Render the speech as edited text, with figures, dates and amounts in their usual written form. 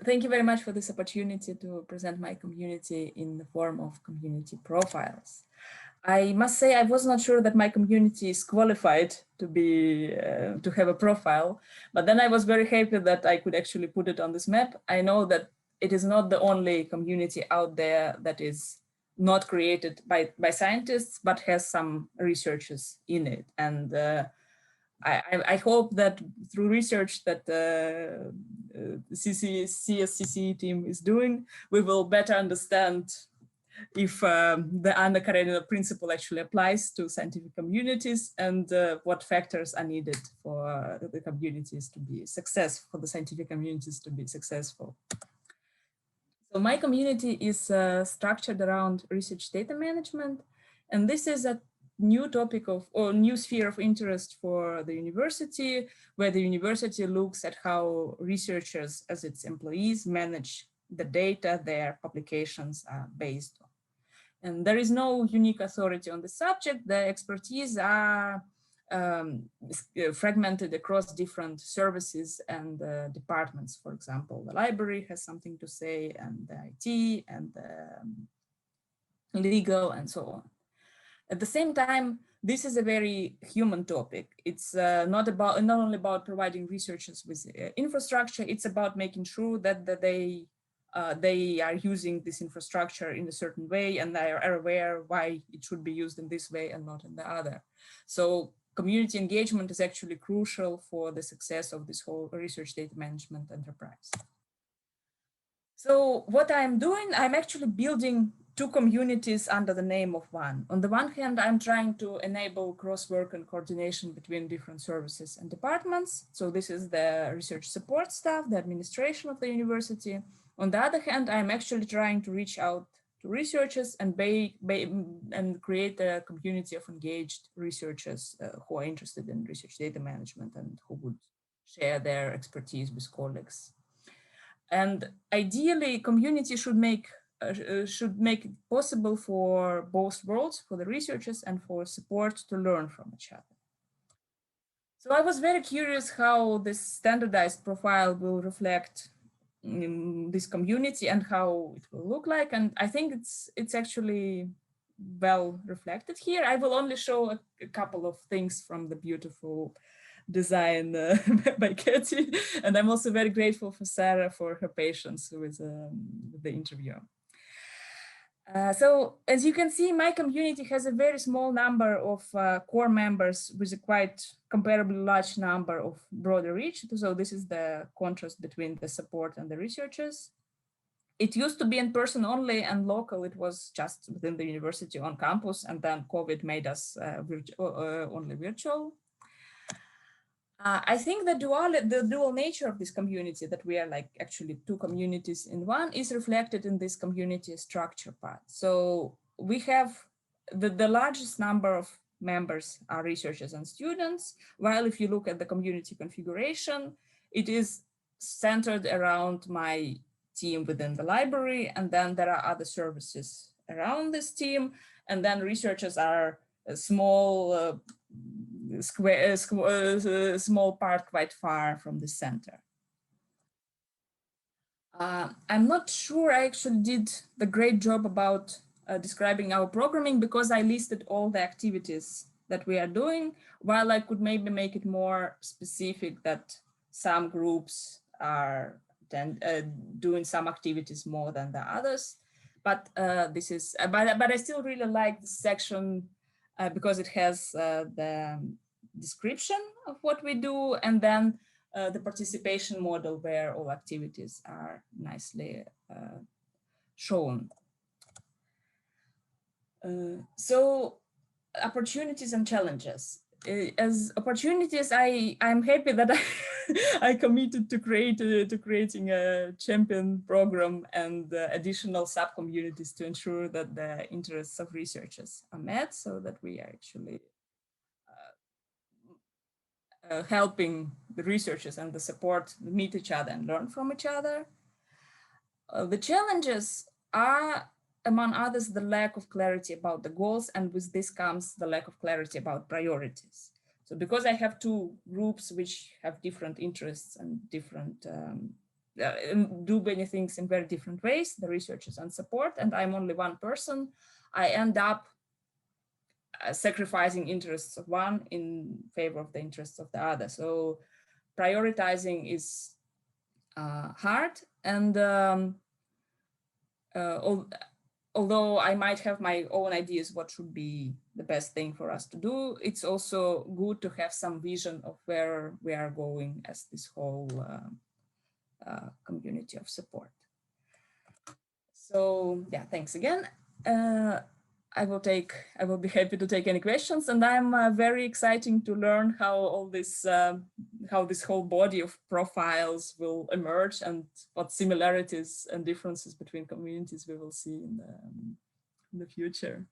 Thank you very much for this opportunity to present my community in the form of community profiles. I must say I was not sure that my community is qualified to be to have a profile, but then I was very happy that I could actually put it on this map. I know that it is not the only community out there that is not created by scientists, but has some researchers in it. And I hope that through research that the CSCCE team is doing, we will better understand if the Anna Karenina principle actually applies to scientific communities and what factors are needed for the communities to be successful, for the scientific communities to be successful. So my community is structured around research data management, and this is a new topic of or new sphere of interest for the university, where the university looks at how researchers as its employees manage the data their publications are based on. And there is no unique authority on the subject. The expertise are fragmented across different services and departments. For example, the library has something to say, and the IT and the legal and so on. At the same time, this is a very human topic. It's not only about providing researchers with infrastructure, it's about making sure that they are using this infrastructure in a certain way and they are aware why it should be used in this way and not in the other. So community engagement is actually crucial for the success of this whole research data management enterprise. So what I'm doing, I'm actually building two communities under the name of one. On the one hand, I'm trying to enable cross-work and coordination between different services and departments. So this is the research support staff, the administration of the university. On the other hand, I'm actually trying to reach out to researchers and create a community of engaged researchers who are interested in research data management and who would share their expertise with colleagues. And ideally, community should make it possible for both worlds, for the researchers and for support to learn from each other. So I was very curious how this standardized profile will reflect this community and how it will look like. And I think it's actually well reflected here. I will only show a couple of things from the beautiful design by Katie. And I'm also very grateful for Sarah for her patience with the interview. So as you can see, my community has a very small number of core members with a quite comparably large number of broader reach. So this is the contrast between the support and the researchers. It used to be in person only and local. It was just within the university on campus, and then COVID made us only virtual. I think the dual nature of this community, that we are like actually two communities in one, is reflected in this community structure part. So we have the largest number of members are researchers and students, while if you look at the community configuration, it is centered around my team within the library, and then there are other services around this team, and then researchers are a small small part quite far from the center. I'm not sure I actually did the great job about describing our programming, because I listed all the activities that we are doing, while I could maybe make it more specific that some groups are doing some activities more than the others. But this is, but I still really like this section because it has the description of what we do, and then the participation model where all activities are nicely shown. So opportunities and challenges. As opportunities, I'm happy that I committed to creating a champion program and additional sub-communities to ensure that the interests of researchers are met, so that we are actually helping the researchers and the support meet each other and learn from each other. The challenges are, among others, the lack of clarity about the goals, and with this comes the lack of clarity about priorities. So because I have two groups which have different interests and different do many things in very different ways, the researchers and support, and I'm only one person, I end up sacrificing interests of one in favor of the interests of the other. So prioritizing is hard, and although I might have my own ideas what should be the best thing for us to do, it's also good to have some vision of where we are going as this whole community of support. So yeah, thanks again. I will be happy to take any questions, and I'm very excited to learn how all this, how this whole body of profiles will emerge and what similarities and differences between communities we will see in the future.